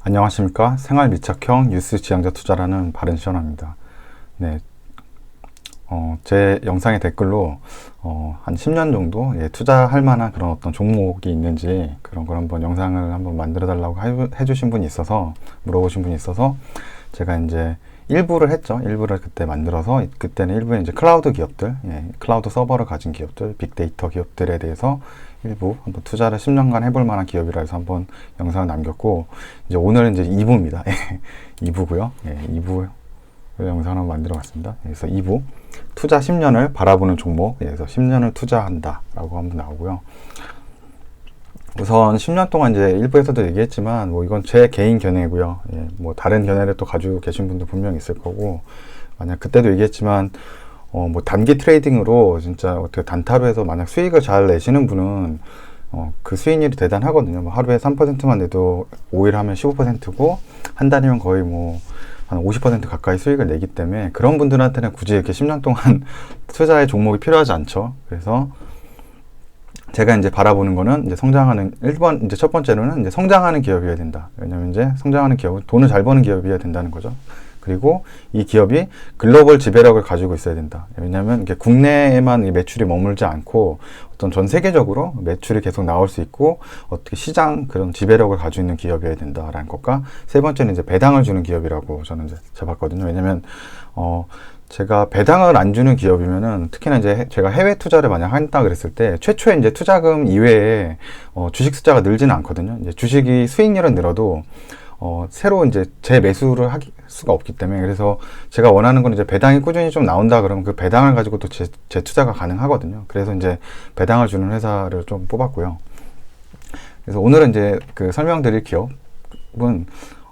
안녕하십니까. 생활밀착형 뉴스 지향자 투자라는 바른시원합니다. 네, 제 영상의 댓글로 한 10년 정도 투자할 만한 그런 어떤 종목이 있는지 그런 걸 한번 영상을 한번 만들어 달라고 해주신 분이 있어서 물어보신 분이 있어서 제가 이제 일부를 했죠. 일부를 그때 만들어서 그때는 일부에 이제 클라우드 기업들, 클라우드 서버를 가진 기업들, 빅데이터 기업들에 대해서 일부 한번 투자를 10년간 해볼 만한 기업이라 해서 한번 영상을 남겼고, 이제 오늘은 이제 2부입니다. 2부고요. 2부 영상을 한번 만들어 봤습니다. 그래서 2부 투자 10년을 바라보는 종목, 그래서 10년을 투자한다 라고 한번 나오고요. 우선 10년 동안 이제 일부에서도 얘기했지만 뭐 이건 제 개인 견해고요. 뭐 다른 견해를 또 가지고 계신 분도 분명히 있을 거고, 만약 그때도 얘기했지만 뭐 단기 트레이딩으로 진짜 어떻게 단타로 해서 만약 수익을 잘 내시는 분은 그 수익률이 대단하거든요. 뭐 하루에 3%만 내도 5일 하면 15%고 한 달이면 거의 뭐 한 50% 가까이 수익을 내기 때문에 그런 분들한테는 굳이 이렇게 10년 동안 투자의 종목이 필요하지 않죠. 그래서 제가 이제 바라보는 거는 이제 성장하는 1번 이제 첫 번째로는 이제 성장하는 기업이어야 된다. 왜냐면 이제 성장하는 기업은 돈을 잘 버는 기업이어야 된다는 거죠. 그리고 이 기업이 글로벌 지배력을 가지고 있어야 된다. 왜냐하면 이게 국내에만 매출이 머물지 않고 어떤 전 세계적으로 매출이 계속 나올 수 있고 어떻게 시장 그런 지배력을 가지고 있는 기업이어야 된다라는 것과 세 번째는 이제 배당을 주는 기업이라고 저는 이제 잡았거든요. 왜냐면 제가 배당을 안 주는 기업이면은 특히나 이제 제가 해외 투자를 만약 한다 그랬을 때 최초에 이제 투자금 이외에 주식 숫자가 늘지는 않거든요. 이제 주식이 수익률은 늘어도 새로 이제 재매수를 할 수가 없기 때문에, 그래서 제가 원하는 건 이제 배당이 꾸준히 좀 나온다 그러면 그 배당을 가지고 또 재투자가 가능하거든요. 그래서 이제 배당을 주는 회사를 좀 뽑았고요. 그래서 오늘은 이제 그 설명드릴 기업은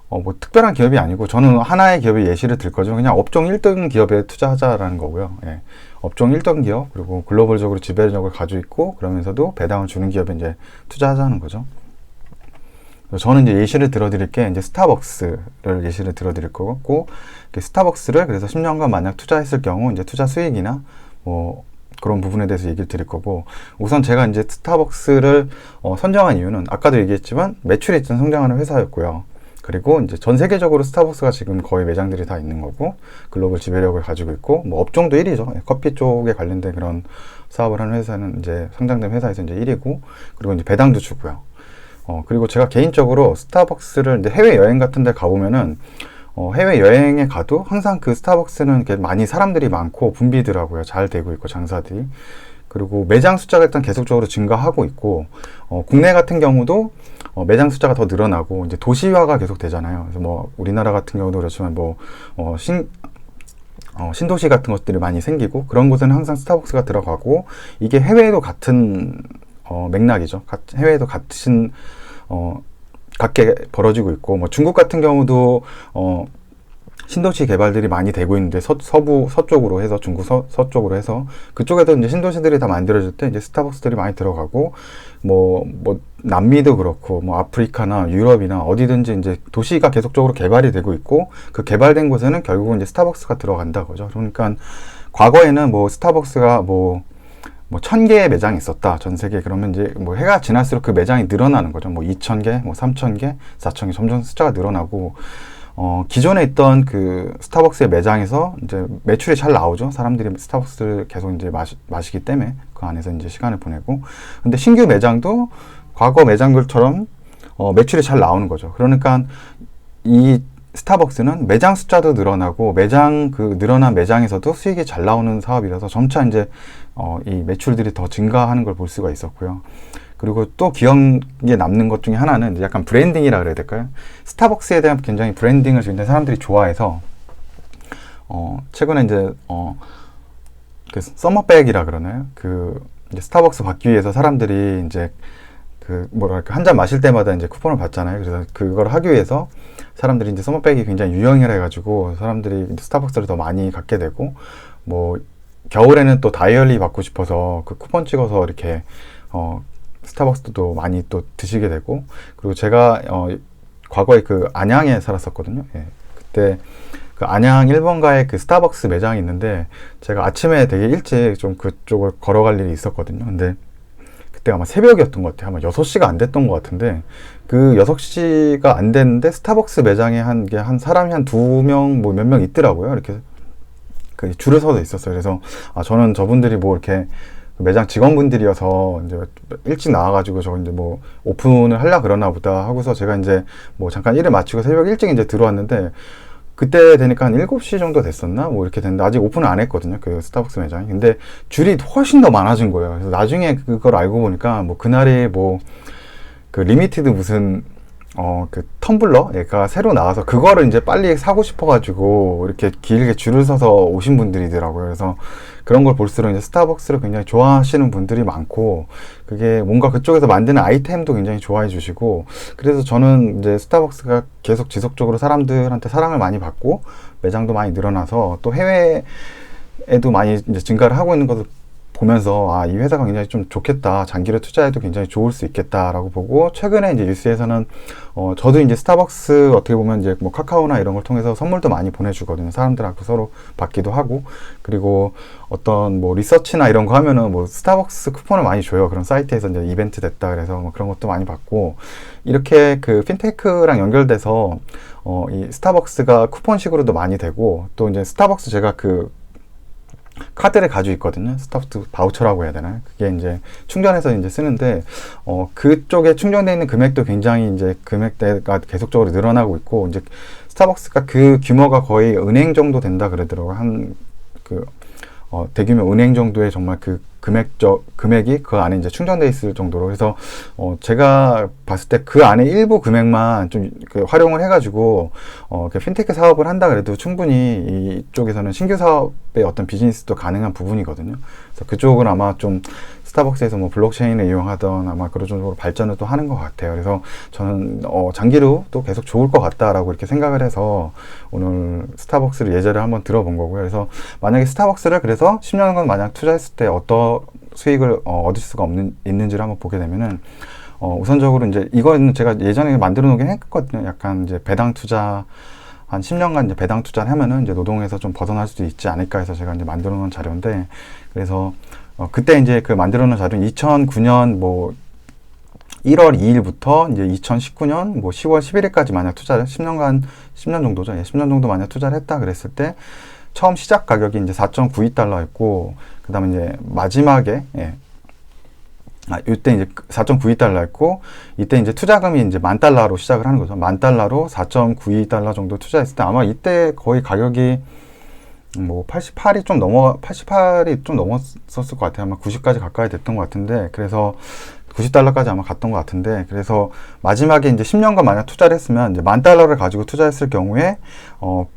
뭐 특별한 기업이 아니고 저는 하나의 기업의 예시를 들 거죠. 그냥 업종 1등 기업에 투자하자라는 거고요. 업종 1등 기업, 그리고 글로벌적으로 지배력을 가지고 있고 그러면서도 배당을 주는 기업에 이제 투자하자는 거죠. 저는 이제 예시를 들어드릴 게 이제 스타벅스를 예시를 들어드릴 거고, 스타벅스를 그래서 10년간 만약 투자했을 경우 이제 투자 수익이나 뭐 그런 부분에 대해서 얘기를 드릴 거고, 우선 제가 이제 스타벅스를 선정한 이유는 아까도 얘기했지만 매출이 좀 성장하는 회사였고요. 그리고 이제 전 세계적으로 스타벅스가 지금 거의 매장들이 다 있는 거고 글로벌 지배력을 가지고 있고 뭐 업종도 1위죠. 커피 쪽에 관련된 그런 사업을 하는 회사는 이제 상장된 회사에서 이제 1위고, 그리고 이제 배당도 주고요. 그리고 제가 개인적으로 스타벅스를 이제 해외여행 같은 데 가보면은 해외여행에 가도 항상 그 스타벅스는 이렇게 많이 사람들이 많고 붐비더라고요. 잘 되고 있고 장사들이. 그리고 매장 숫자가 일단 계속적으로 증가하고 있고, 국내 같은 경우도 매장 숫자가 더 늘어나고 이제 도시화가 계속 되잖아요. 그래서 뭐 우리나라 같은 경우도 그렇지만 뭐 신도시 같은 것들이 많이 생기고 그런 곳에는 항상 스타벅스가 들어가고, 이게 해외에도 같은 맥락이죠. 해외에도 같게 벌어지고 있고, 뭐 중국 같은 경우도 신도시 개발들이 많이 되고 있는데 서쪽으로 해서 중국 서쪽으로 해서 그쪽에도 이제 신도시들이 다 만들어질 때 이제 스타벅스들이 많이 들어가고, 뭐 남미도 그렇고 뭐 아프리카나 유럽이나 어디든지 이제 도시가 계속적으로 개발이 되고 있고 그 개발된 곳에는 결국은 이제 스타벅스가 들어간다 거죠. 그러니까 과거에는 뭐 스타벅스가 뭐 1000개의 매장이 있었다, 전 세계에. 그러면 이제 뭐 해가 지날수록 그 매장이 늘어나는 거죠. 뭐 2000개, 뭐 3000개, 4000개 점점 숫자가 늘어나고, 기존에 있던 그 스타벅스의 매장에서 이제 매출이 잘 나오죠. 사람들이 스타벅스를 계속 이제 마시기 때문에 그 안에서 이제 시간을 보내고. 근데 신규 매장도 과거 매장들처럼 매출이 잘 나오는 거죠. 그러니까 이 스타벅스는 매장 숫자도 늘어나고 늘어난 매장에서도 수익이 잘 나오는 사업이라서 점차 이제 이 매출들이 더 증가하는 걸 볼 수가 있었고요. 그리고 또 기억에 남는 것 중에 하나는 이제 약간 브랜딩이라 그래야 될까요? 스타벅스에 대한 굉장히 브랜딩을 굉장히 사람들이 좋아해서 최근에 이제 그 서머백이라 그러나요? 그 이제 스타벅스 받기 위해서 사람들이 이제 그 뭐랄까 한 잔 마실 때마다 이제 쿠폰을 받잖아요. 그래서 그걸 하기 위해서 사람들이 이제 서머백이 굉장히 유행이라 해가지고 사람들이 스타벅스를 더 많이 갖게 되고, 뭐 겨울에는 또 다이어리 받고 싶어서 그 쿠폰 찍어서 이렇게 스타벅스도 많이 또 드시게 되고, 그리고 제가 과거에 그 안양에 살았었거든요. 그때 그 안양 1번가에 그 스타벅스 매장이 있는데 제가 아침에 되게 일찍 좀 그쪽을 걸어갈 일이 있었거든요. 근데 그때 아마 새벽이었던 것 같아요. 아마 6시가 안 됐던 것 같은데 그 6시가 안 됐는데 스타벅스 매장에 한 사람이 한 2명, 뭐 몇 명 있더라고요. 이렇게 그 줄을 서서 있었어요. 그래서 저는 저분들이 뭐 이렇게 매장 직원분들이어서 이제 일찍 나와가지고 저 이제 뭐 오픈을 하려 그러나 보다 하고서 제가 이제 뭐 잠깐 일을 마치고 새벽 일찍 이제 들어왔는데, 그때 되니까 한 7시 정도 됐었나? 뭐 이렇게 됐는데 아직 오픈을 안 했거든요. 그 스타벅스 매장이. 근데 줄이 훨씬 더 많아진 거예요. 그래서 나중에 그걸 알고 보니까 뭐 그날이 뭐 그 리미티드 무슨 그 텀블러가 새로 나와서 그거를 이제 빨리 사고 싶어가지고 이렇게 길게 줄을 서서 오신 분들이더라고요. 그래서 그런 걸 볼수록 이제 스타벅스를 굉장히 좋아하시는 분들이 많고, 그게 뭔가 그쪽에서 만드는 아이템도 굉장히 좋아해 주시고, 그래서 저는 이제 스타벅스가 계속 지속적으로 사람들한테 사랑을 많이 받고 매장도 많이 늘어나서 또 해외에도 많이 이제 증가를 하고 있는 것을 보면서 이 회사가 굉장히 좀 좋겠다, 장기로 투자해도 굉장히 좋을 수 있겠다라고 보고, 최근에 이제 뉴스에서는 저도 이제 스타벅스 어떻게 보면 이제 뭐 카카오나 이런 걸 통해서 선물도 많이 보내주거든요. 사람들하고 서로 받기도 하고, 그리고 어떤 뭐 리서치나 이런 거 하면은 뭐 스타벅스 쿠폰을 많이 줘요. 그런 사이트에서 이제 이벤트 됐다 그래서 뭐 그런 것도 많이 받고, 이렇게 그 핀테크랑 연결돼서 이 스타벅스가 쿠폰식으로도 많이 되고, 또 이제 스타벅스 제가 그 카드를 가지고 있거든요. 스타벅스 바우처라고 해야 되나요? 그게 이제 충전해서 이제 쓰는데, 그쪽에 충전되어 있는 금액도 굉장히 이제 금액대가 계속적으로 늘어나고 있고, 이제 스타벅스가 그 규모가 거의 은행 정도 된다 그러더라고요. 대규모 은행 정도의 정말 그 금액이 그 안에 이제 충전되어 있을 정도로. 그래서 제가 봤을 때 그 안에 일부 금액만 좀 활용을 해가지고 그 핀테크 사업을 한다 그래도 충분히 이쪽에서는 신규 사업의 어떤 비즈니스도 가능한 부분이거든요. 그래서 그쪽은 아마 좀 스타벅스에서 뭐 블록체인을 이용하던 아마 그런 쪽으로 발전을 또 하는 것 같아요. 그래서 저는 장기로 또 계속 좋을 것 같다라고 이렇게 생각을 해서 오늘 스타벅스를 예제를 한번 들어본 거고요. 그래서 만약에 스타벅스를 그래서 10년간 만약 투자했을 때 어떤 수익을 얻을 수가 있는지를 한번 보게 되면은, 우선적으로 이제 이거는 제가 예전에 만들어 놓긴 했거든요. 약간 이제 배당 투자, 한 10년간 이제 배당 투자를 하면은 이제 노동에서 좀 벗어날 수도 있지 않을까 해서 제가 이제 만들어 놓은 자료인데, 그래서 그때 이제 그 만들어 놓은 자료는 2009년 뭐 1월 2일부터 이제 2019년 뭐 10월 11일까지 만약 투자를 10년 정도죠. 10년 정도 만약 투자를 했다 그랬을 때 처음 시작 가격이 이제 4.92달러였고, 그 다음에 이제 마지막에, 이때 이제 4.92달러였고, 이때 이제 투자금이 이제 $10,000로 시작을 하는 거죠. $10,000로 4.92달러 정도 투자했을 때 아마 이때 거의 가격이 뭐 88이 좀 넘었었을 것 같아요. 아마 90까지 가까이 됐던 것 같은데, 그래서 $90까지 아마 갔던 것 같은데, 그래서 마지막에 이제 10년간 만약 투자를 했으면 이제 $10,000를 가지고 투자했을 경우에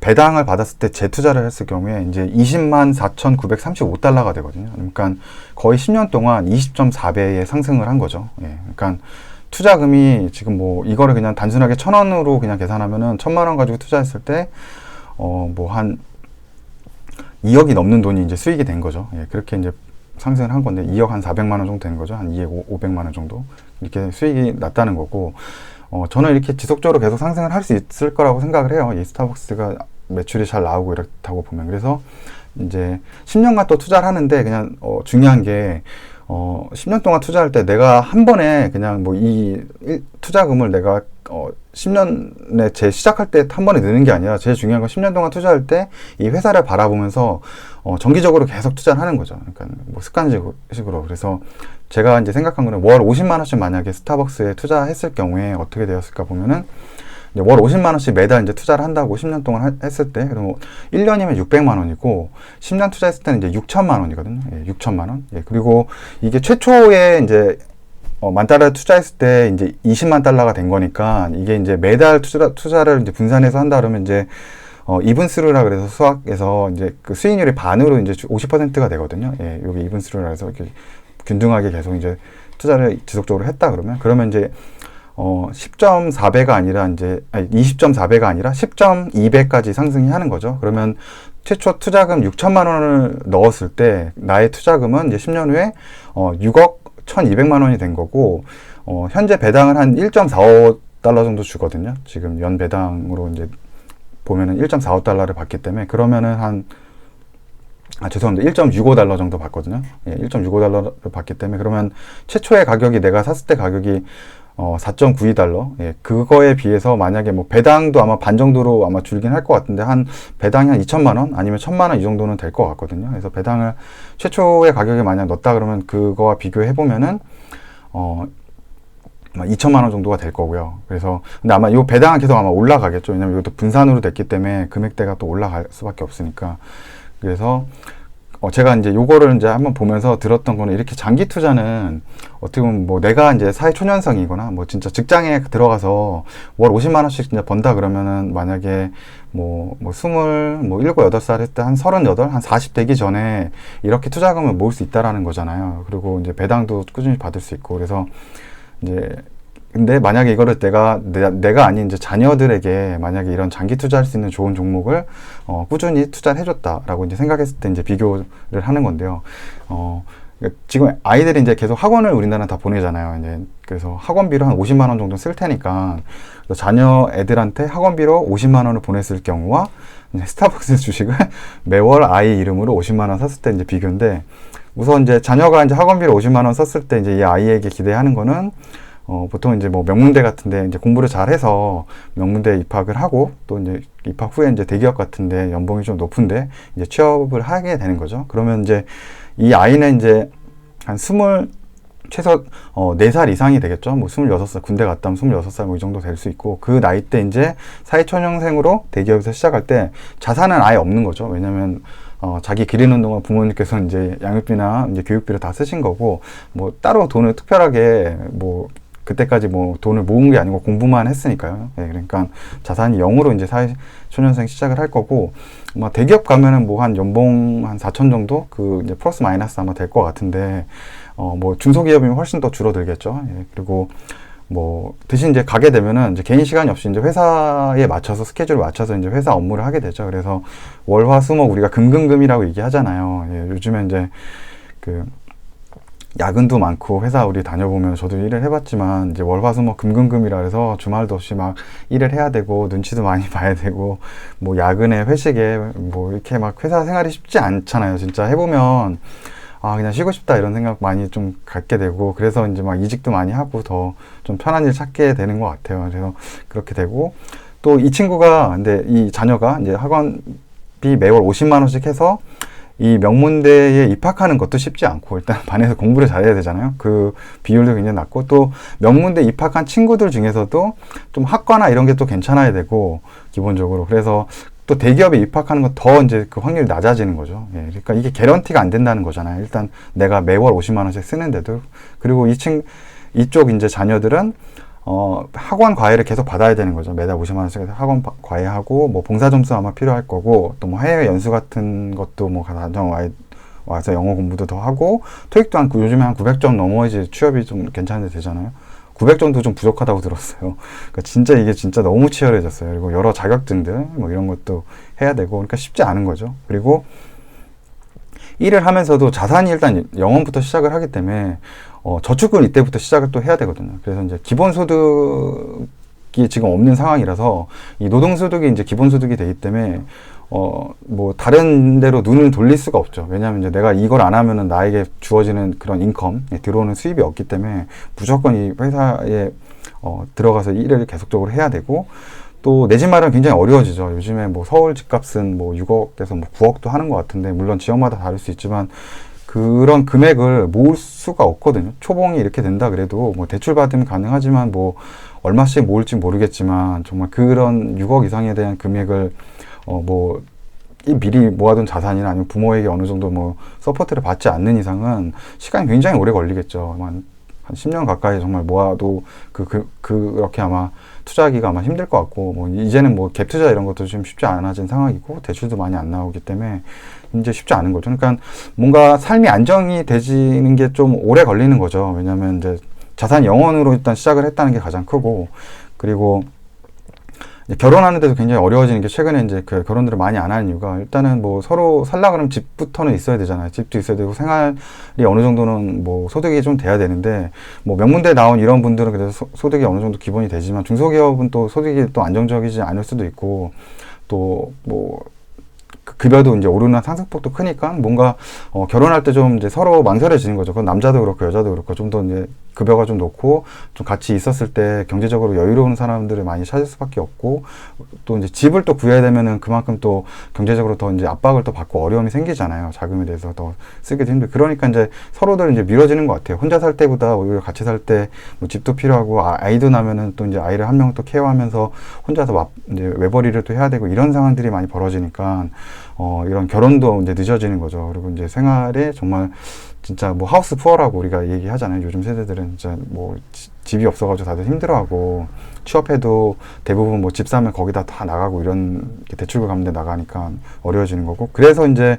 배당을 받았을 때 재투자를 했을 경우에 이제 204,935달러가 되거든요. 그러니까 거의 10년 동안 20.4배의 상승을 한 거죠. 예. 그러니까 투자금이 지금 뭐 이거를 그냥 단순하게 1,000원으로 그냥 계산하면은 1,000만 원 가지고 투자했을 때 뭐 한 2억이 넘는 돈이 이제 수익이 된 거죠. 예. 그렇게 이제 상승을 한 건데 2억 한 400만 원 정도 되는 거죠. 한 2억 500만 원 정도 이렇게 수익이 났다는 거고, 저는 이렇게 지속적으로 계속 상승을 할 수 있을 거라고 생각을 해요. 이 스타벅스가 매출이 잘 나오고 이렇다고 보면. 그래서 이제 10년간 또 투자를 하는데, 그냥 중요한 게 10년 동안 투자할 때 내가 한 번에 그냥 뭐 이 투자금을 내가 10년에 시작할 때 한 번에 넣는 게 아니라, 제일 중요한 건 10년 동안 투자할 때 이 회사를 바라보면서 정기적으로 계속 투자를 하는 거죠. 그러니까 뭐 습관식으로. 그래서 제가 이제 생각한 거는 월 50만 원씩 만약에 스타벅스에 투자했을 경우에 어떻게 되었을까 보면은, 이제 월 50만 원씩 매달 이제 투자를 한다고 10년 동안 했을 때, 그럼 1년이면 600만 원이고 10년 투자했을 때는 이제 6천만 원이거든요. 예, 6천만 원. 예, 그리고 이게 최초에 이제 $10,000 투자했을 때 이제 $200,000가 된 거니까, 이게 이제 매달 투자를 이제 분산해서 한다 그러면 이제 이븐스루라 그래서 수학에서 이제 그 수익률이 반으로 이제 50%가 되거든요. 예, 여기 이븐스루라 해서 이렇게 균등하게 계속 이제 투자를 지속적으로 했다 그러면 이제 10.4배가 아니라 이제 20.4배가 아니라 10.2배까지 상승이 하는 거죠. 그러면 최초 투자금 6천만 원을 넣었을 때 나의 투자금은 이제 10년 후에 6억 1,200만 원이 된 거고, 현재 배당을 한 1.45달러 정도 주거든요. 지금 연 배당으로 이제 보면은 1.45달러를 받기 때문에, 그러면은 죄송합니다. 1.65달러 정도 받거든요. 예, 1.65달러를 받기 때문에, 그러면 최초의 가격이 내가 샀을 때 가격이 $4.92. 예, 그거에 비해서 만약에 뭐 배당도 아마 반 정도로 아마 줄긴 할 것 같은데 한 배당이 한 2천만 원 아니면 1천만 원 이 정도는 될 것 같거든요. 그래서 배당을 최초의 가격에 만약 넣었다 그러면 그거와 비교해 보면은 2천만 원 정도가 될 거고요. 그래서 근데 아마 이 배당은 계속 아마 올라가겠죠. 왜냐면 이것도 분산으로 됐기 때문에 금액대가 또 올라갈 수밖에 없으니까. 그래서 제가 이제 요거를 이제 한번 보면서 들었던 거는 이렇게 장기 투자는 어떻게 보면 뭐 내가 이제 사회 초년생이거나 뭐 진짜 직장에 들어가서 월 50만 원씩 진짜 번다 그러면은 만약에 뭐 7살 했을 때 한 38, 한 40 되기 전에 이렇게 투자금을 모을 수 있다라는 거잖아요. 그리고 이제 배당도 꾸준히 받을 수 있고 그래서 이제 근데 만약에 이거를 내가 아닌 이제 자녀들에게 만약에 이런 장기 투자할 수 있는 좋은 종목을 꾸준히 투자를 해줬다라고 이제 생각했을 때 이제 비교를 하는 건데요. 지금 아이들이 이제 계속 학원을 우리나라는 다 보내잖아요. 이제 그래서 학원비로 한 50만 원 정도 쓸 테니까 자녀 애들한테 학원비로 50만 원을 보냈을 경우와 스타벅스 주식을 매월 아이 이름으로 50만 원 샀을 때 이제 비교인데 우선 이제 자녀가 이제 학원비로 50만 원 썼을 때 이제 이 아이에게 기대하는 거는 보통 이제 뭐 명문대 같은데 이제 공부를 잘해서 명문대에 입학을 하고 또 이제 입학 후에 이제 대기업 같은데 연봉이 좀 높은데 이제 취업을 하게 되는 거죠. 그러면 이제 이 아이는 이제 한 최소 4살 이상이 되겠죠. 뭐 26살 군대 갔다 오면 26살 뭐 이 정도 될 수 있고 그 나이 때 이제 사회초년생으로 대기업에서 시작할 때 자산은 아예 없는 거죠. 왜냐면 자기 기르는 동안 부모님께서 이제 양육비나 이제 교육비를 다 쓰신 거고 뭐 따로 돈을 특별하게 뭐 그때까지 뭐 돈을 모은 게 아니고 공부만 했으니까요. 예, 그러니까 자산이 0으로 이제 사회초년생 시작을 할 거고, 뭐 대기업 가면은 뭐 한 연봉 한 4천 정도? 그 이제 플러스 마이너스 아마 될 것 같은데, 뭐 중소기업이면 훨씬 더 줄어들겠죠. 예, 그리고 뭐 대신 이제 가게 되면은 이제 개인 시간이 없이 이제 회사에 맞춰서 스케줄을 맞춰서 이제 회사 업무를 하게 되죠. 그래서 월화수목 우리가 금금금이라고 얘기하잖아요. 예, 요즘에 이제 그 야근도 많고 회사 우리 다녀보면 저도 일을 해봤지만 이제 월화수목 금금금이라 해서 주말도 없이 막 일을 해야 되고 눈치도 많이 봐야 되고 뭐 야근에 회식에 뭐 이렇게 막 회사 생활이 쉽지 않잖아요. 진짜 해보면 그냥 쉬고 싶다 이런 생각 많이 좀 갖게 되고 그래서 이제 막 이직도 많이 하고 더 좀 편한 일 찾게 되는 것 같아요. 그래서 그렇게 되고 또 이 친구가 근데 이 자녀가 이제 학원비 매월 50만 원씩 해서 이 명문대에 입학하는 것도 쉽지 않고 일단 반에서 공부를 잘해야 되잖아요. 그 비율도 굉장히 낮고 또 명문대 입학한 친구들 중에서도 좀 학과나 이런 게 또 괜찮아야 되고 기본적으로 그래서 또 대기업에 입학하는 건 더 이제 그 확률이 낮아지는 거죠. 예, 그러니까 이게 개런티가 안 된다는 거잖아요. 일단 내가 매월 50만 원씩 쓰는데도 그리고 이쪽 이제 자녀들은 학원 과외를 계속 받아야 되는 거죠. 매달 50만 원씩 해서 학원 과외하고, 뭐, 봉사 점수 아마 필요할 거고, 또 뭐 해외 연수 같은 것도 뭐, 가정 와서 영어 공부도 더 하고, 토익도 요즘에 한 900점 넘어야지 취업이 좀 괜찮은데 되잖아요. 900점도 좀 부족하다고 들었어요. 그러니까 진짜 이게 진짜 너무 치열해졌어요. 그리고 여러 자격증들, 뭐 이런 것도 해야 되고, 그러니까 쉽지 않은 거죠. 그리고 일을 하면서도 자산이 일단 0원부터 시작을 하기 때문에 저축을 이때부터 시작을 또 해야 되거든요. 그래서 이제 기본소득이 지금 없는 상황이라서 이 노동소득이 이제 기본소득이 되기 때문에 뭐 다른 데로 눈을 돌릴 수가 없죠. 왜냐하면 이제 내가 이걸 안 하면은 나에게 주어지는 그런 인컴, 들어오는 수입이 없기 때문에 무조건 이 회사에 들어가서 일을 계속적으로 해야 되고 또 내 집 마련 굉장히 어려워지죠. 요즘에 뭐 서울 집값은 뭐 6억에서 뭐 9억도 하는 것 같은데 물론 지역마다 다를 수 있지만 그런 금액을 모을 수가 없거든요. 초봉이 이렇게 된다 그래도 뭐 대출 받으면 가능하지만 뭐 얼마씩 모을지 모르겠지만 정말 그런 6억 이상에 대한 금액을 뭐 미리 모아둔 자산이나 아니면 부모에게 어느 정도 뭐 서포트를 받지 않는 이상은 시간이 굉장히 오래 걸리겠죠. 한 10년 가까이 정말 모아도 그렇게 아마 투자하기가 아마 힘들 것 같고, 뭐, 이제는 뭐, 갭 투자 이런 것도 좀 쉽지 않아진 상황이고, 대출도 많이 안 나오기 때문에, 이제 쉽지 않은 거죠. 그러니까, 뭔가 삶이 안정이 되지는 게 좀 오래 걸리는 거죠. 왜냐면 이제, 자산 0원으로 일단 시작을 했다는 게 가장 크고, 그리고, 결혼하는데도 굉장히 어려워지는 게 최근에 이제 그 결혼들을 많이 안 하는 이유가 일단은 뭐 서로 살라 그러면 집부터는 있어야 되잖아요. 집도 있어야 되고 생활이 어느 정도는 뭐 소득이 좀 돼야 되는데 뭐 명문대 나온 이런 분들은 그래서 소득이 어느 정도 기본이 되지만 중소기업은 또 소득이 또 안정적이지 않을 수도 있고 또 뭐 급여도 이제 오르는 상승폭도 크니까 뭔가 결혼할 때 좀 이제 서로 망설여지는 거죠. 그건 남자도 그렇고 여자도 그렇고 좀 더 이제 급여가 좀 높고 좀 같이 있었을 때 경제적으로 여유로운 사람들을 많이 찾을 수밖에 없고, 또 이제 집을 또 구해야 되면은 그만큼 또 경제적으로 더 이제 압박을 또 받고 어려움이 생기잖아요. 자금에 대해서 더 쓰기도 힘들고. 그러니까 이제 서로들 이제 미뤄지는 것 같아요. 혼자 살 때보다 오히려 같이 살 때 뭐 집도 필요하고, 아이도 나면은 또 이제 아이를 한 명 또 케어하면서 혼자서 이제 외벌이를 또 해야 되고, 이런 상황들이 많이 벌어지니까 이런 결혼도 이제 늦어지는 거죠. 그리고 이제 생활에 정말 진짜 뭐 하우스 푸어라고 우리가 얘기하잖아요. 요즘 세대들은 진짜 뭐 집이 없어가지고 다들 힘들어하고, 취업해도 대부분 뭐 집 사면 거기다 다 나가고, 이런 대출금 갚는 데 나가니까 어려워지는 거고. 그래서 이제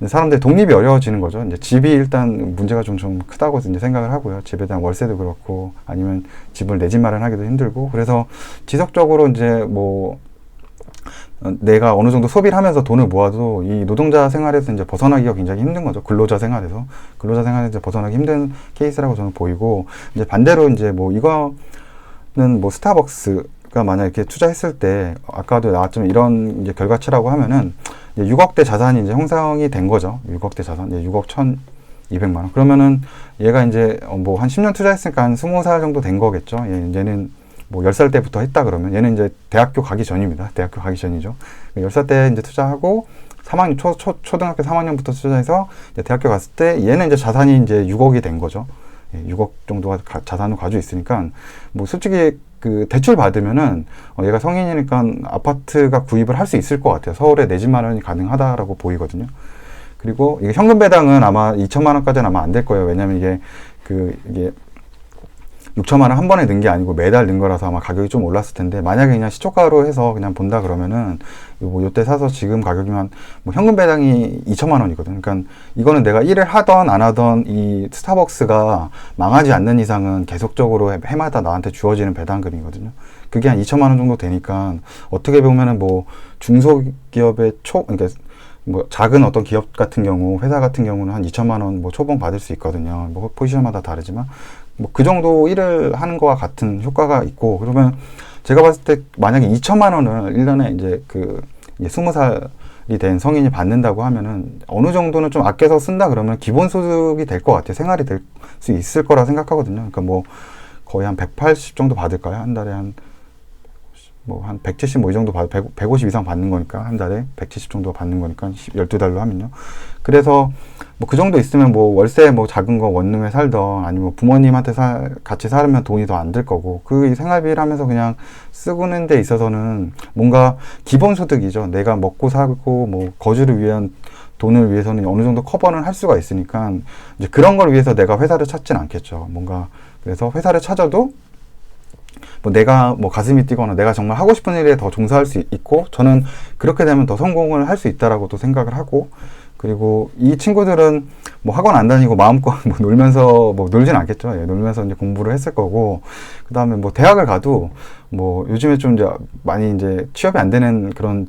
사람들이 독립이 어려워지는 거죠. 이제 집이 일단 문제가 좀 크다고 이제 생각을 하고요. 집에 대한 월세도 그렇고, 아니면 집을 내 집 마련하기도 힘들고. 그래서 지속적으로 이제 뭐 내가 어느 정도 소비를 하면서 돈을 모아도 이 노동자 생활에서 이제 벗어나기가 굉장히 힘든 거죠. 근로자 생활에서 벗어나기 힘든 케이스라고 저는 보이고, 이제 반대로 이제 뭐 이거는 뭐 스타벅스가 만약 이렇게 투자했을 때, 아까도 나왔지만 이런 이제 결과치라고 하면은 이제 6억대 자산이 이제 형성이 된 거죠. 6억대 자산, 이제 6억 1,200만 원. 그러면은 얘가 이제 뭐 한 10년 투자했으니까 한 20살 정도 된 거겠죠. 얘는 뭐 10살 때부터 했다 그러면, 얘는 이제 대학교 가기 전입니다. 대학교 가기 전이죠. 10살 때 이제 투자하고 3학년, 초등학교 3학년부터 투자해서 이제 대학교 갔을 때 얘는 이제 자산이 이제 6억이 된 거죠. 6억 정도가 자산을 가지고 있으니까, 뭐 솔직히 그 대출 받으면은 얘가 성인이니까 아파트가 구입을 할 수 있을 것 같아요. 서울에 내 집 마련이 가능하다라고 보이거든요. 그리고 이게 현금 배당은 아마 2천만 원까지는 아마 안 될 거예요. 왜냐면 이게 6천만 원 한 번에 는 게 아니고 매달 는 거라서 아마 가격이 좀 올랐을 텐데, 만약에 그냥 시초가로 해서 그냥 본다 그러면은 뭐 요때 사서 지금 가격이면 뭐 현금 배당이 2천만 원이거든. 그러니까 이거는 내가 일을 하던 안 하던 이 스타벅스가 망하지 않는 이상은 계속적으로 해마다 나한테 주어지는 배당금이거든요. 그게 한 2천만 원 정도 되니까, 어떻게 보면은 뭐 중소기업의 그러니까 뭐 작은 어떤 기업 같은 경우, 회사 같은 경우는 한 2천만 원 뭐 초봉 받을 수 있거든요. 뭐 포지션마다 다르지만 뭐 그 정도 일을 하는 거와 같은 효과가 있고. 그러면 제가 봤을 때 만약에 2천만 원을 1년에 이제 이제 20살이 된 성인이 받는다고 하면은 어느 정도는 좀 아껴서 쓴다 그러면 기본소득이 될 것 같아요. 생활이 될 수 있을 거라 생각하거든요. 그러니까 뭐 거의 한 180 정도 받을까요? 한 달에 한 170 뭐 이 정도 150 이상 받는 거니까, 한 달에 170 정도 받는 거니까 12달로 하면요. 그래서 뭐 그 정도 있으면 뭐 월세 뭐 작은 거 원룸에 살던, 아니면 뭐 부모님한테 같이 살면 돈이 더 안 들 거고, 그 생활비를 하면서 그냥 쓰는 데 있어서는 뭔가 기본소득이죠. 내가 먹고 살고 뭐 거주를 위한 돈을 위해서는 어느 정도 커버는 할 수가 있으니까, 이제 그런 걸 위해서 내가 회사를 찾진 않겠죠. 뭔가 그래서 회사를 찾아도 뭐 내가 뭐 가슴이 뛰거나 내가 정말 하고 싶은 일에 더 종사할 수 있고, 저는 그렇게 되면 더 성공을 할 수 있다라고 또 생각을 하고, 그리고 이 친구들은 뭐 학원 안 다니고 마음껏 뭐 놀면서, 뭐 놀진 않겠죠. 놀면서 이제 공부를 했을 거고, 그 다음에 뭐 대학을 가도 뭐 요즘에 좀 이제 많이 이제 취업이 안 되는 그런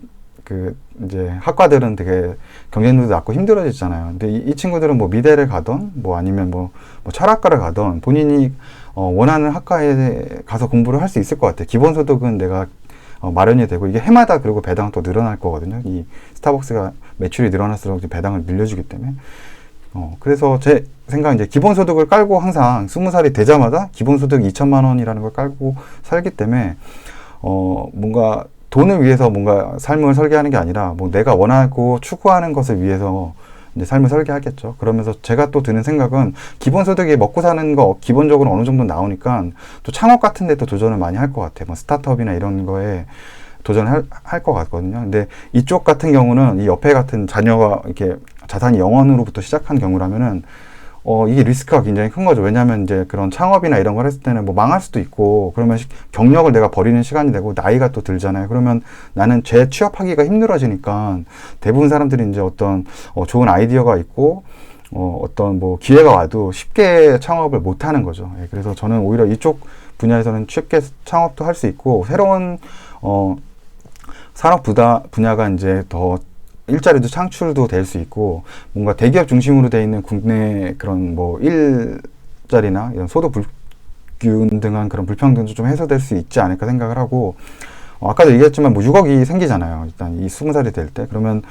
이제 학과들은 되게 경쟁률도 낮고 힘들어지잖아요. 근데 이 친구들은 뭐 미대를 가던, 뭐 아니면 뭐 철학과를 가던, 본인이 원하는 학과에 가서 공부를 할 수 있을 것 같아요. 기본소득은 내가 마련이 되고, 이게 해마다 그리고 배당은 또 늘어날 거거든요. 이 스타벅스가 매출이 늘어날수록 배당을 밀려주기 때문에. 그래서 제 생각, 이제 기본소득을 깔고 항상 20살이 되자마자 기본소득 2천만 원이라는 걸 깔고 살기 때문에, 뭔가 돈을 위해서 뭔가 삶을 설계하는 게 아니라, 뭐 내가 원하고 추구하는 것을 위해서 이제 삶을 설계하겠죠. 그러면서 제가 또 드는 생각은, 기본소득이 먹고 사는 거 기본적으로 어느 정도 나오니까 또 창업 같은 데 또 도전을 많이 할 것 같아요. 뭐 스타트업이나 이런 거에 도전할 것 같거든요. 근데 이쪽 같은 경우는, 이 옆에 같은 자녀가 이렇게 자산이 0원으로부터 시작한 경우라면은 이게 리스크가 굉장히 큰 거죠. 왜냐하면 이제 그런 창업이나 이런 걸 했을 때는 뭐 망할 수도 있고, 그러면 경력을 내가 버리는 시간이 되고 나이가 또 들잖아요. 그러면 나는 재취업하기가 힘들어지니까, 대부분 사람들이 이제 어떤 좋은 아이디어가 있고 어떤 뭐 기회가 와도 쉽게 창업을 못 하는 거죠. 그래서 저는 오히려 이쪽 분야에서는 쉽게 창업도 할 수 있고, 새로운 산업 분야가 이제 더 일자리도 창출도 될 수 있고, 뭔가 대기업 중심으로 되어 있는 국내 그런 뭐 일자리나 이런 소득 불균등한 그런 불평등도 좀 해소될 수 있지 않을까 생각을 하고, 아까도 얘기했지만 뭐 6억이 생기잖아요. 일단 이 20살이 될 때. 그러면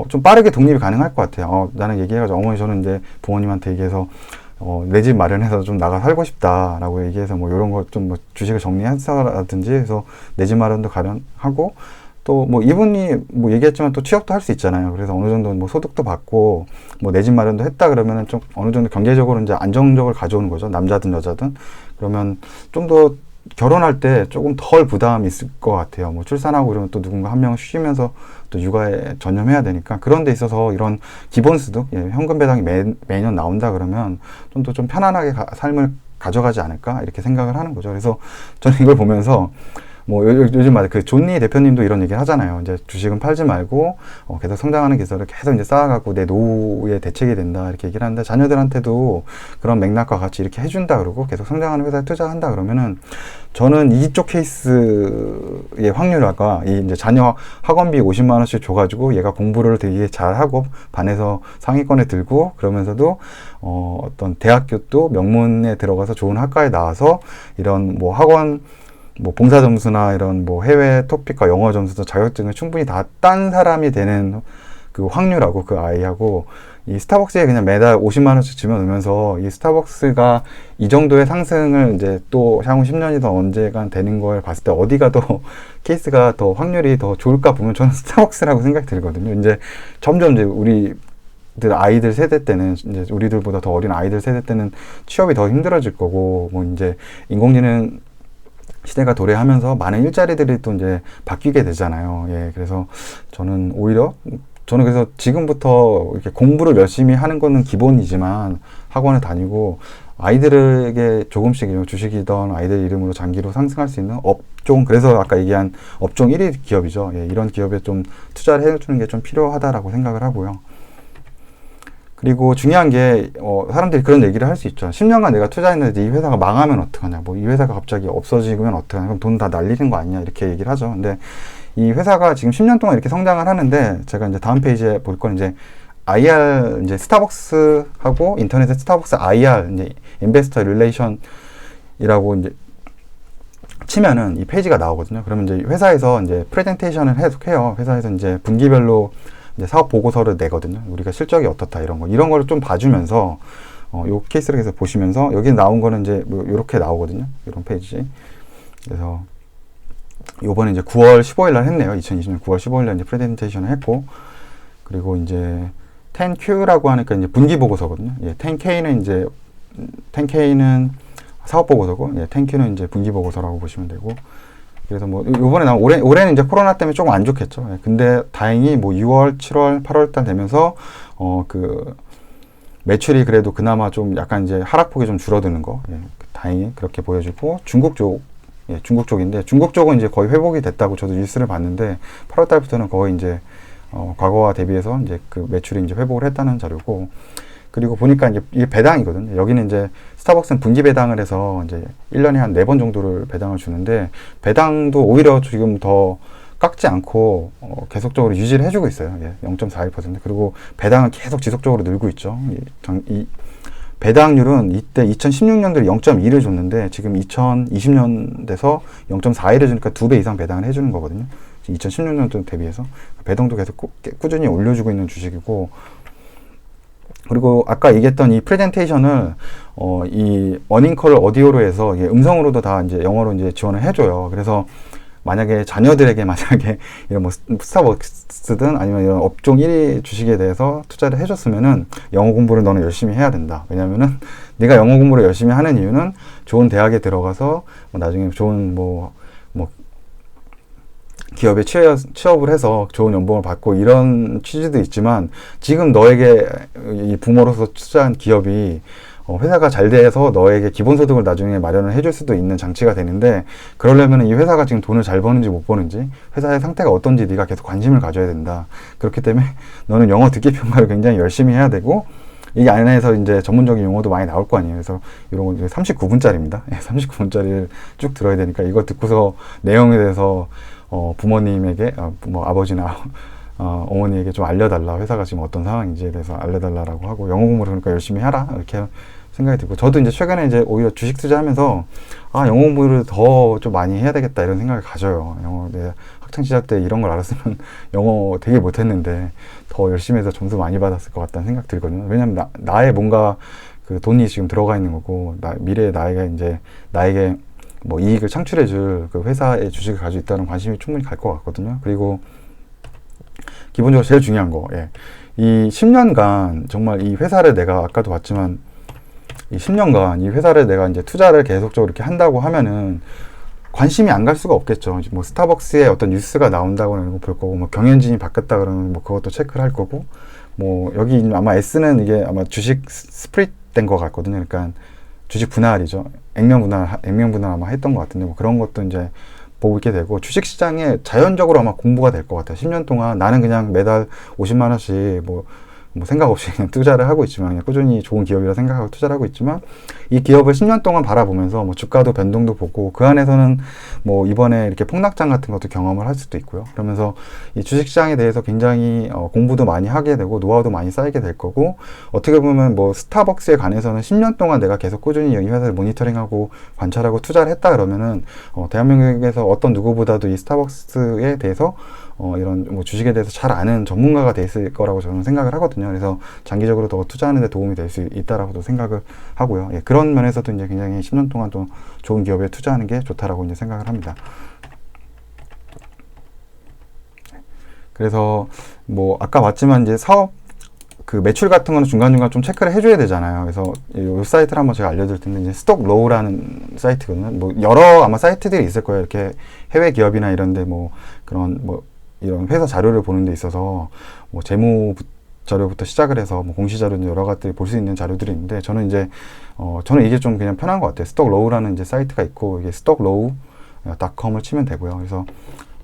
좀 빠르게 독립이 가능할 것 같아요. 나는 얘기해가지고, 어머니 저는 이제 부모님한테 얘기해서 내 집 마련해서 좀 나가 살고 싶다라고 얘기해서 뭐 이런 거 좀 뭐 주식을 정리한다든지 해서 내 집 마련도 가능하고, 또 뭐 이분이 뭐 얘기했지만 또 취업도 할 수 있잖아요. 그래서 어느 정도 뭐 소득도 받고 뭐 내 집 마련도 했다 그러면은 좀 어느 정도 경제적으로 이제 안정적으로 가져오는 거죠. 남자든 여자든. 그러면 좀 더 결혼할 때 조금 덜 부담이 있을 것 같아요. 뭐 출산하고 그러면 또 누군가 한 명을 쉬면서 또 육아에 전념해야 되니까, 그런 데 있어서 이런 기본소득, 현금 배당이 매년 나온다 그러면 좀 더 좀 편안하게 삶을 가져가지 않을까 이렇게 생각을 하는 거죠. 그래서 저는 이걸 보면서 뭐 요즘 막 그 존니 대표님도 이런 얘기를 하잖아요. 이제 주식은 팔지 말고 계속 성장하는 기술을 계속 이제 쌓아가고 내 노후의 대책이 된다 이렇게 얘기를 하는데, 자녀들한테도 그런 맥락과 같이 이렇게 해준다 그러고 계속 성장하는 회사에 투자한다 그러면은, 저는 이쪽 케이스의 확률화가 이 이제 자녀 학원비 50만 원씩 줘가지고 얘가 공부를 되게 잘하고 반에서 상위권에 들고, 그러면서도 어떤 대학교 또 명문에 들어가서 좋은 학과에 나와서 이런 뭐 학원 뭐 봉사 점수나 이런 뭐 해외 토픽과 영어 점수도 자격증을 충분히 다 딴 사람이 되는 그 확률하고 그 아이하고, 이 스타벅스에 그냥 매달 50만 원씩 집어넣으면서 이 스타벅스가 이 정도의 상승을 이제 또 향후 10년이든 언제간 되는 걸 봤을 때 어디가 더 케이스가 더 확률이 더 좋을까 보면 저는 스타벅스라고 생각이 들거든요. 이제 점점 이제 우리 아이들 세대 때는, 이제 우리들보다 더 어린 아이들 세대 때는 취업이 더 힘들어질 거고, 뭐 이제 인공지능 시대가 도래하면서 많은 일자리들이 또 이제 바뀌게 되잖아요. 예, 그래서 저는 오히려, 저는 그래서 지금부터 이렇게 공부를 열심히 하는 거는 기본이지만 학원에 다니고 아이들에게 조금씩 주식이던 아이들 이름으로 장기로 상승할 수 있는 업종, 그래서 아까 얘기한 업종 1위 기업이죠. 예, 이런 기업에 좀 투자를 해주는 게 좀 필요하다라고 생각을 하고요. 그리고 중요한 게 사람들이 그런 얘기를 할 수 있죠. 10년간 내가 투자했는데 이 회사가 망하면 어떡하냐, 뭐 이 회사가 갑자기 없어지면 어떡하냐, 그럼 돈 다 날리는 거 아니냐 이렇게 얘기를 하죠. 근데 이 회사가 지금 10년 동안 이렇게 성장을 하는데, 제가 이제 다음 페이지에 볼 건 이제 IR, 이제 스타벅스하고 인터넷에 스타벅스 IR, 이제 인베스터 릴레이션이라고 이제 치면은 이 페이지가 나오거든요. 그러면 이제 회사에서 이제 프레젠테이션을 해요. 회사에서 이제 분기별로 이제 사업 보고서를 내거든요. 우리가 실적이 어떻다 이런 걸 좀 봐주면서 요 케이스를 계속 보시면서, 여기 나온 거는 이제 뭐 요렇게 나오거든요. 이런 페이지. 그래서 요번에 이제 9월 15일 날 했네요. 2020년 9월 15일 날 이제 프레젠테이션을 했고, 그리고 이제 10Q라고 하니까 이제 분기 보고서거든요. 예, 10K는 사업 보고서고, 예, 10Q는 이제 분기 보고서라고 보시면 되고, 그래서 뭐 요번에 나온 올해는 이제 코로나 때문에 조금 안 좋겠죠. 예, 근데 다행히 뭐 6월, 7월, 8월 달 되면서 그 매출이 그래도 그나마 좀 약간 이제 하락폭이 좀 줄어드는 거, 예, 다행히 그렇게 보여주고, 중국 쪽인데 중국 쪽은 이제 거의 회복이 됐다고 저도 뉴스를 봤는데, 8월 달부터는 거의 이제 과거와 대비해서 이제 그 매출이 이제 회복을 했다는 자료고, 그리고 보니까 이제 이게 배당이거든요. 여기는 이제 스타벅스는 분기 배당을 해서 이제 1년에 한 4번 정도를 배당을 주는데, 배당도 오히려 지금 더 깎지 않고 계속적으로 유지를 해주고 있어요. 예, 0.41%. 그리고 배당은 계속 지속적으로 늘고 있죠. 이 배당률은 이때 2016년도에 0.2를 줬는데 지금 2020년 돼서 0.41을 주니까 2배 이상 배당을 해주는 거거든요. 2016년도 대비해서 배당도 계속 꾸준히 올려주고 있는 주식이고, 그리고 아까 얘기했던 이 프레젠테이션을 이 어닝콜을 오디오로 해서 음성으로도 다 이제 영어로 이제 지원을 해줘요. 그래서 만약에 자녀들에게 이런 뭐 스타벅스든 아니면 이런 업종 1위 주식에 대해서 투자를 해줬으면은, 영어 공부를 너는 열심히 해야 된다. 왜냐면은 네가 영어 공부를 열심히 하는 이유는 좋은 대학에 들어가서 나중에 좋은 뭐 기업에 취업을 해서 좋은 연봉을 받고 이런 취지도 있지만, 지금 너에게 이 부모로서 투자한 기업이 회사가 잘 돼서 너에게 기본소득을 나중에 마련을 해줄 수도 있는 장치가 되는데, 그러려면 이 회사가 지금 돈을 잘 버는지 못 버는지, 회사의 상태가 어떤지 네가 계속 관심을 가져야 된다. 그렇기 때문에 너는 영어 듣기 평가를 굉장히 열심히 해야 되고, 이 안에서 이제 전문적인 용어도 많이 나올 거 아니에요. 그래서 이런 거 39분짜리입니다. 39분짜리를 쭉 들어야 되니까, 이거 듣고서 내용에 대해서 부모님에게, 뭐 아버지나 어머니에게 좀 알려달라, 회사가 지금 어떤 상황인지에 대해서 알려달라고 하고, 영어 공부를 그러니까 열심히 하라 이렇게 생각이 들고, 저도 이제 최근에 이제 오히려 주식 투자하면서 영어 공부를 더 좀 많이 해야 되겠다 이런 생각을 가져요. 내가 학창 시절 때 이런 걸 알았으면 영어 되게 못했는데 더 열심히 해서 점수 많이 받았을 것 같다는 생각 들거든요. 왜냐면 나의 뭔가 그 돈이 지금 들어가 있는 거고, 미래에 나에게 뭐 이익을 창출해줄 그 회사의 주식을 가지고 있다는 관심이 충분히 갈 것 같거든요. 그리고 기본적으로 제일 중요한 거, 이 10년간 정말 이 회사를 내가 아까도 봤지만 이 10년간 이 회사를 내가 이제 투자를 계속적으로 이렇게 한다고 하면은 관심이 안 갈 수가 없겠죠. 뭐 스타벅스에 어떤 뉴스가 나온다거나 볼 거고, 뭐 경영진이 바뀌었다 그러면 뭐 그것도 체크를 할 거고, 뭐 여기 아마 S는 이게 아마 주식 스프릿 된 것 같거든요. 그러니까 주식 분할이죠. 액면 분할 아마 했던 것 같은데, 뭐 그런 것도 이제 보고 있게 되고, 주식 시장에 자연적으로 아마 공부가 될 것 같아요. 10년 동안 나는 그냥 매달 50만 원씩 뭐 생각 없이 그냥 투자를 하고 있지만, 그냥 꾸준히 좋은 기업이라 생각하고 투자를 하고 있지만, 이 기업을 10년 동안 바라보면서 뭐 주가도 변동도 보고, 그 안에서는 뭐 이번에 이렇게 폭락장 같은 것도 경험을 할 수도 있고요. 그러면서 이 주식시장에 대해서 굉장히 공부도 많이 하게 되고, 노하우도 많이 쌓이게 될 거고, 어떻게 보면 뭐 스타벅스에 관해서는 10년 동안 내가 계속 꾸준히 이 회사를 모니터링하고 관찰하고 투자를 했다 그러면은 대한민국에서 어떤 누구보다도 이 스타벅스에 대해서 이런 뭐 주식에 대해서 잘 아는 전문가가 돼 있을 거라고 저는 생각을 하거든요. 그래서 장기적으로 더 투자하는 데 도움이 될 수 있다라고도 생각을 하고요. 그런 면에서도 이제 굉장히 10년 동안 또 좋은 기업에 투자하는 게 좋다라고 이제 생각을 합니다. 그래서 뭐 아까 봤지만 이제 사업 그 매출 같은 거는 중간중간 좀 체크를 해줘야 되잖아요. 그래서 이 사이트를 한번 제가 알려드릴 텐데, 이제 스톡로우라는 사이트거든요. 뭐 여러 아마 사이트들이 있을 거예요. 이렇게 해외 기업이나 이런데 뭐 그런 뭐 이런 회사 자료를 보는 데 있어서 뭐 재무 자료부터 시작을 해서 뭐 공시 자료 여러 가지들 볼 수 있는 자료들이 있는데, 저는 이제 저는 이게 좀 그냥 편한 것 같아요. 스톡로우라는 이제 사이트가 있고, 이게 stocklow.com을 치면 되고요. 그래서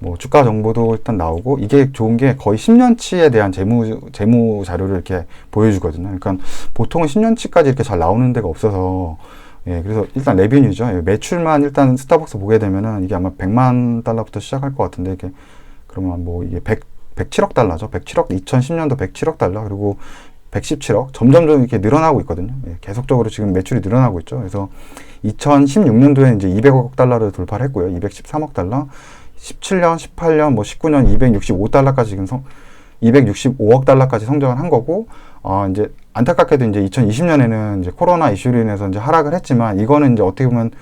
뭐 주가 정보도 일단 나오고, 이게 좋은 게 거의 10년치에 대한 재무 자료를 이렇게 보여주거든요. 그러니까 보통은 10년치까지 이렇게 잘 나오는 데가 없어서, 그래서 일단 레비뉴죠. 매출만 일단 스타벅스 보게 되면은 이게 아마 100만 달러부터 시작할 것 같은데, 이게 그러면 뭐 이게 107억 달러죠. 107억, 2010년도 107억 달러, 그리고 117억, 점점 이렇게 늘어나고 있거든요. 계속적으로 지금 매출이 늘어나고 있죠. 그래서 2016년도에 이제 200억 달러를 돌파를 했고요. 213억 달러. 17년, 18년, 뭐 19년 265달러까지 지금 265억 달러까지 성장을 한 거고, 이제 안타깝게도 이제 2020년에는 이제 코로나 이슈로 인해서 이제 하락을 했지만, 이거는 이제 어떻게 보면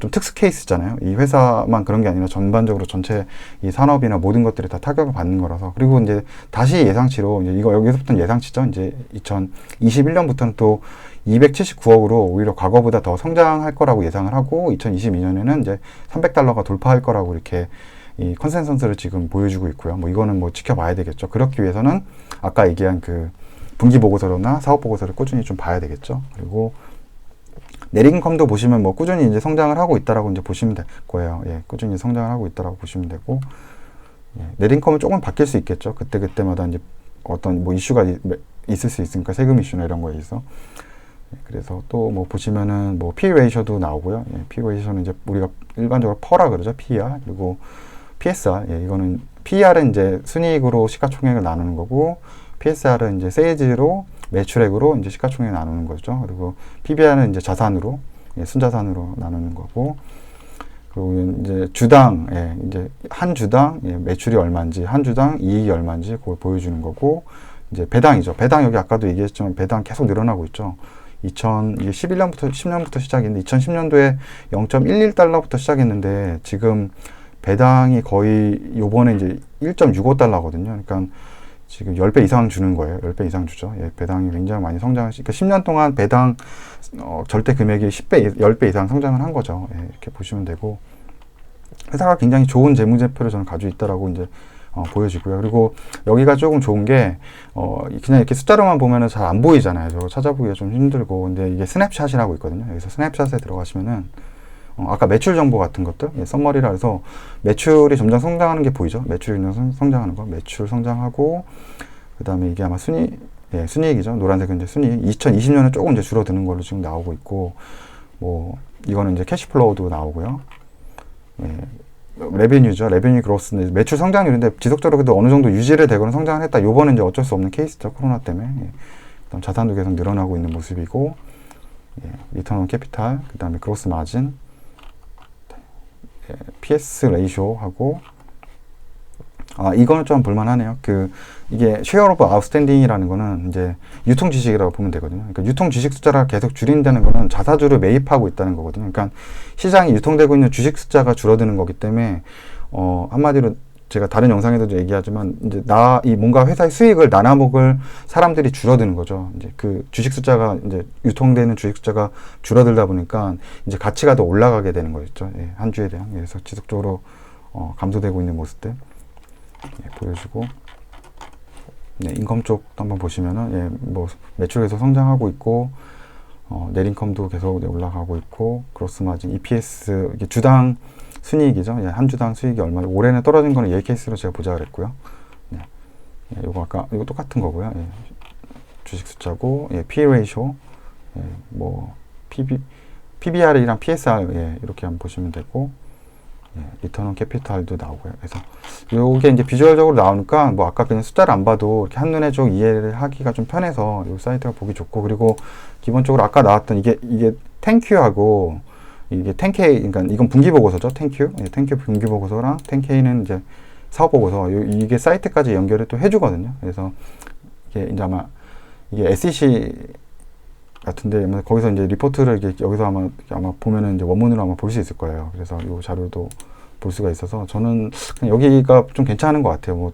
좀 특수 케이스잖아요. 이 회사만 그런 게 아니라 전반적으로 전체 이 산업이나 모든 것들이 다 타격을 받는 거라서. 그리고 이제 다시 예상치로, 이제 이거 여기서부터는 예상치죠. 이제 2021년부터는 또 279억으로 오히려 과거보다 더 성장할 거라고 예상을 하고, 2022년에는 이제 300달러가 돌파할 거라고 이렇게 이 컨센서스를 지금 보여주고 있고요. 뭐 이거는 뭐 지켜봐야 되겠죠. 그렇기 위해서는 아까 얘기한 그 분기 보고서나 사업 보고서를 꾸준히 좀 봐야 되겠죠. 그리고 넷인컴도 보시면 뭐 꾸준히 이제 성장을 하고 있다라고 이제 보시면 될 거예요. 꾸준히 성장을 하고 있다라고 보시면 되고, 넷인컴은 조금 바뀔 수 있겠죠. 그때마다 이제 어떤 뭐 이슈가 있을 수 있으니까, 세금 이슈나 이런 거에 있어. 그래서 또 뭐 보시면은 뭐 P/E 레이셔도 나오고요. P/E 레이셔는 이제 우리가 일반적으로 퍼라 그러죠. PER. 그리고 PSR. 이거는 PER은 이제 순이익으로 시가총액을 나누는 거고, PSR은 이제 세일즈로 매출액으로 이제 시가총액 나누는 거죠. 그리고 PBR은 이제 자산으로, 순자산으로 나누는 거고, 그리고 이제 주당, 이제 한 주당 매출이 얼마인지, 한 주당 이익이 얼마인지 그걸 보여주는 거고, 이제 배당이죠. 배당 여기 아까도 얘기했지만 배당 계속 늘어나고 있죠. 2011년부터 10년부터 시작했는데, 2010년도에 0.11달러부터 시작했는데, 지금 배당이 거의 요번에 이제 1.65달러거든요. 그러니까 지금 10배 이상 주는 거예요. 10배 이상 주죠. 배당이 굉장히 많이 성장을, 그러니까 10년 동안 배당 절대 금액이 10배 이상 성장을 한 거죠. 이렇게 보시면 되고, 회사가 굉장히 좋은 재무제표를 저는 가지고 있다라고 이제 보여지고요. 그리고 여기가 조금 좋은 게 그냥 이렇게 숫자로만 보면은 잘 안 보이잖아요. 저거 찾아보기가 좀 힘들고. 근데 이게 스냅샷이라고 있거든요. 여기서 스냅샷에 들어가시면은 아까 매출 정보 같은 것들, 썸머리라 해서 매출이 점점 성장하는 게 보이죠. 매출이 성장하는 거, 매출 성장하고, 그 다음에 이게 아마 순이익이죠. 노란색은 이제 순이익. 2020년에 조금 이제 줄어드는 걸로 지금 나오고 있고, 뭐 이거는 이제 캐시플로우도 나오고요. 레베뉴죠. 레베뉴 그로스는 매출 성장률인데, 지속적으로 그래도 어느 정도 유지를 되거나 성장을 했다. 요번은 이제 어쩔 수 없는 케이스죠. 코로나 때문에. 그다음 자산도 계속 늘어나고 있는 모습이고, 리턴 온 캐피탈, 그 다음에 그로스 마진, PS 레이쇼하고, 이거는 좀 볼만하네요. 이게 share of outstanding이라는 거는 이제 유통 주식이라고 보면 되거든요. 그러니까 유통 주식 숫자를 계속 줄인다는 거는 자사주를 매입하고 있다는 거거든요. 그러니까 시장에 유통되고 있는 주식 숫자가 줄어드는 거기 때문에, 한마디로 제가 다른 영상에도 얘기하지만, 이제 뭔가 회사의 수익을 나눠 먹을 사람들이 줄어드는 거죠. 이제 그 주식 숫자가, 이제 유통되는 주식 숫자가 줄어들다 보니까 이제 가치가 더 올라가게 되는 거였죠. 예, 한 주에 대한. 그래서 지속적으로 감소되고 있는 모습들 보여주고, 네, 인컴 쪽도 한번 보시면은, 뭐 매출 계속 성장하고 있고, 넷인컴도 계속 올라가고 있고, 그로스 마진, EPS, 이게 주당 순이익이죠. 한 주당 수익이 얼마, 올해는 떨어진 거는 얘 케이스로 제가 보자 그랬고요. 요거 이거 똑같은 거고요. 주식 숫자고, P/E 레이쇼, 뭐 PBR이랑 PSR, 이렇게 한번 보시면 되고, 리턴 온 캐피탈도 나오고요. 그래서 요게 이제 비주얼적으로 나오니까, 뭐 아까 그냥 숫자를 안 봐도 이렇게 한눈에 좀 이해를 하기가 좀 편해서 요 사이트가 보기 좋고, 그리고 기본적으로 아까 나왔던 이게 탱큐하고 이게 10K, 그러니까 이건 분기 보고서죠. 탱큐 분기 보고서랑 10K는 이제 사업 보고서, 이게 사이트까지 연결을 또 해주거든요. 그래서 이게 이제 아마 이게 SEC 같은데, 거기서 이제 리포트를 여기서 아마 보면은 이제 원문으로 아마 볼 수 있을 거예요. 그래서 이 자료도 볼 수가 있어서 저는 그냥 여기가 좀 괜찮은 것 같아요. 뭐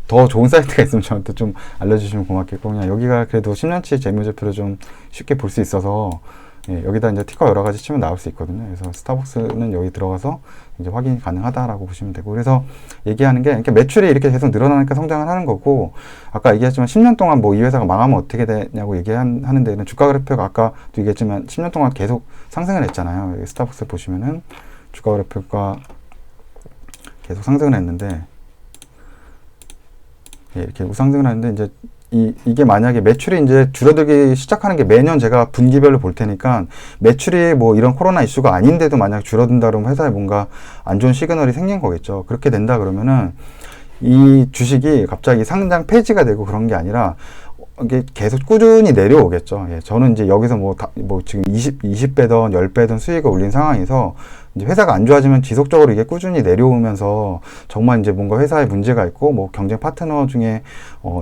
더 좋은 사이트가 있으면 저한테 좀 알려주시면 고맙겠고, 그냥 여기가 그래도 10년치 재무제표를 좀 쉽게 볼 수 있어서, 여기다 이제 티커 여러 가지 치면 나올 수 있거든요. 그래서 스타벅스는 여기 들어가서 이제 확인이 가능하다라고 보시면 되고, 그래서 얘기하는 게, 이렇게 매출이 이렇게 계속 늘어나니까 성장을 하는 거고, 아까 얘기했지만 10년 동안 뭐 이 회사가 망하면 어떻게 되냐고 하는 데는 주가 그래프가 아까도 얘기했지만 10년 동안 계속 상승을 했잖아요. 여기 스타벅스 보시면은 주가 그래프가 계속 상승을 했는데, 이렇게 우상승을 하는데, 이제 이게 만약에 매출이 이제 줄어들기 시작하는 게 매년 제가 분기별로 볼 테니까, 매출이 뭐 이런 코로나 이슈가 아닌데도 만약 줄어든다 그러면 회사에 뭔가 안 좋은 시그널이 생긴 거겠죠. 그렇게 된다 그러면은 이 주식이 갑자기 상장 폐지가 되고 그런 게 아니라 이게 계속 꾸준히 내려오겠죠. 저는 이제 여기서 뭐 지금 20배든 10배든 수익을 올린 상황에서 이제 회사가 안 좋아지면 지속적으로 이게 꾸준히 내려오면서 정말 이제 뭔가 회사에 문제가 있고, 뭐 경쟁 파트너 중에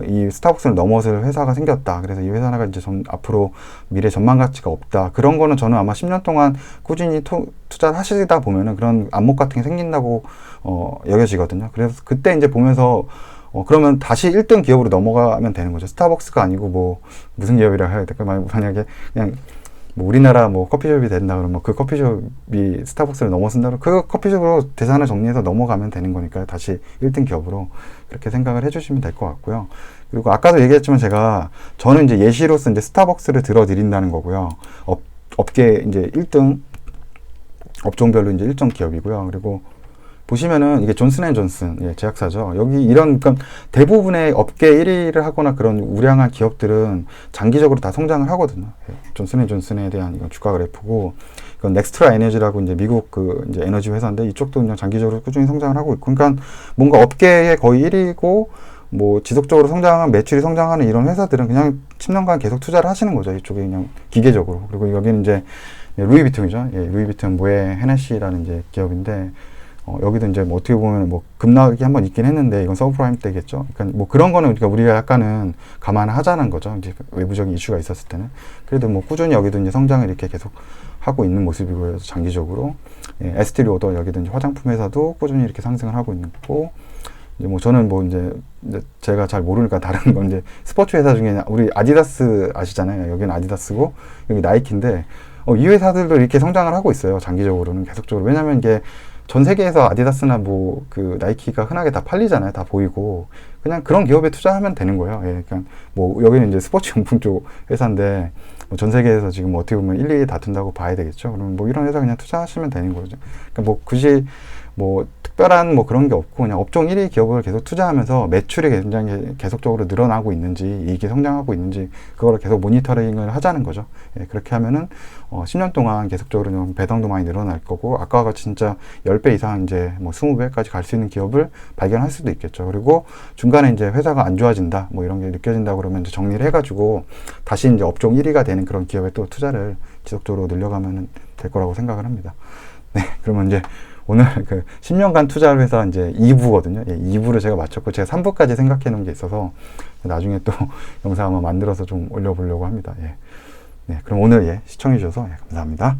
이 스타벅스를 넘어설 회사가 생겼다. 그래서 이 회사가 이제 앞으로 미래 전망 가치가 없다. 그런 거는 저는 아마 10년 동안 꾸준히 투자를 하시다 보면은 그런 안목 같은 게 생긴다고 여겨지거든요. 그래서 그때 이제 보면서 그러면 다시 1등 기업으로 넘어가면 되는 거죠. 스타벅스가 아니고 뭐 무슨 기업이라 해야 될까? 만약에 그냥 뭐 우리나라 뭐 커피숍이 된다 그러면 그 커피숍이 스타벅스를 넘어선다 그러면 그 커피숍으로 대산을 정리해서 넘어가면 되는 거니까 다시 1등 기업으로 그렇게 생각을 해주시면 될 것 같고요. 그리고 아까도 얘기했지만 저는 이제 예시로서 이제 스타벅스를 들어드린다는 거고요. 업계 이제 1등 업종별로 이제 일정 기업이고요. 그리고 보시면은 이게 존슨앤존슨 제약사죠. 여기 그러니까 대부분의 업계 1위를 하거나 그런 우량한 기업들은 장기적으로 다 성장을 하거든요. 존슨앤존슨에 대한 이건 주가 그래프고, 이건 넥스트라 에너지라고 이제 미국 이제 에너지 회사인데, 이쪽도 그냥 장기적으로 꾸준히 성장을 하고 있고, 그러니까 뭔가 업계의 거의 1위고, 뭐 지속적으로 매출이 성장하는 이런 회사들은 그냥 10년간 계속 투자를 하시는 거죠. 이쪽에 그냥 기계적으로. 그리고 여기는 이제 루이비통이죠. 루이비통 모에 헤네시라는 이제 기업인데, 여기도 이제 뭐 어떻게 보면 뭐 급락이 한번 있긴 했는데, 이건 서브프라임 때겠죠. 그러니까 뭐 그런 거는 우리가 약간은 감안하자는 거죠. 이제 외부적인 이슈가 있었을 때는. 그래도 뭐 꾸준히 여기도 이제 성장을 이렇게 계속 하고 있는 모습이고요. 장기적으로. 에스티 로더 여기도 이제 화장품 회사도 꾸준히 이렇게 상승을 하고 있는 거고, 이제 뭐 저는 뭐 이제 제가 잘 모르니까 다른 건 이제 스포츠 회사 중에 우리 아디다스 아시잖아요. 여기는 아디다스고 여기 나이키인데, 이 회사들도 이렇게 성장을 하고 있어요. 장기적으로는 계속적으로. 왜냐면 이게 전 세계에서 아디다스나 뭐 나이키가 흔하게 다 팔리잖아요. 다 보이고. 그냥 그런 기업에 투자하면 되는 거예요. 그러니까 뭐 여기는 이제 스포츠 용품 쪽 회사인데, 뭐 전 세계에서 지금 뭐 어떻게 보면 1, 2위 다툰다고 봐야 되겠죠. 그러면 뭐 이런 회사 그냥 투자하시면 되는 거죠. 그러니까 뭐 굳이 뭐 특별한 뭐 그런 게 없고, 그냥 업종 1위 기업을 계속 투자하면서 매출이 굉장히 계속적으로 늘어나고 있는지, 이익이 성장하고 있는지, 그거를 계속 모니터링을 하자는 거죠. 그렇게 하면은 10년 동안 계속적으로 좀 배당도 많이 늘어날 거고, 아까와 같이 진짜 10배 이상 이제 뭐 20배까지 갈 수 있는 기업을 발견할 수도 있겠죠. 그리고 중간에 이제 회사가 안 좋아진다, 뭐 이런 게 느껴진다 그러면 이제 정리를 해가지고 다시 이제 업종 1위가 되는 그런 기업에 또 투자를 지속적으로 늘려가면 될 거라고 생각을 합니다. 네, 그러면 이제 오늘 그 10년간 투자를 해서 이제 2부거든요. 예, 2부를 제가 마쳤고 제가 3부까지 생각해 놓은 게 있어서 나중에 또 영상 한번 만들어서 좀 올려보려고 합니다. 예. 네, 그럼 오늘 예, 시청해 주셔서 예, 감사합니다.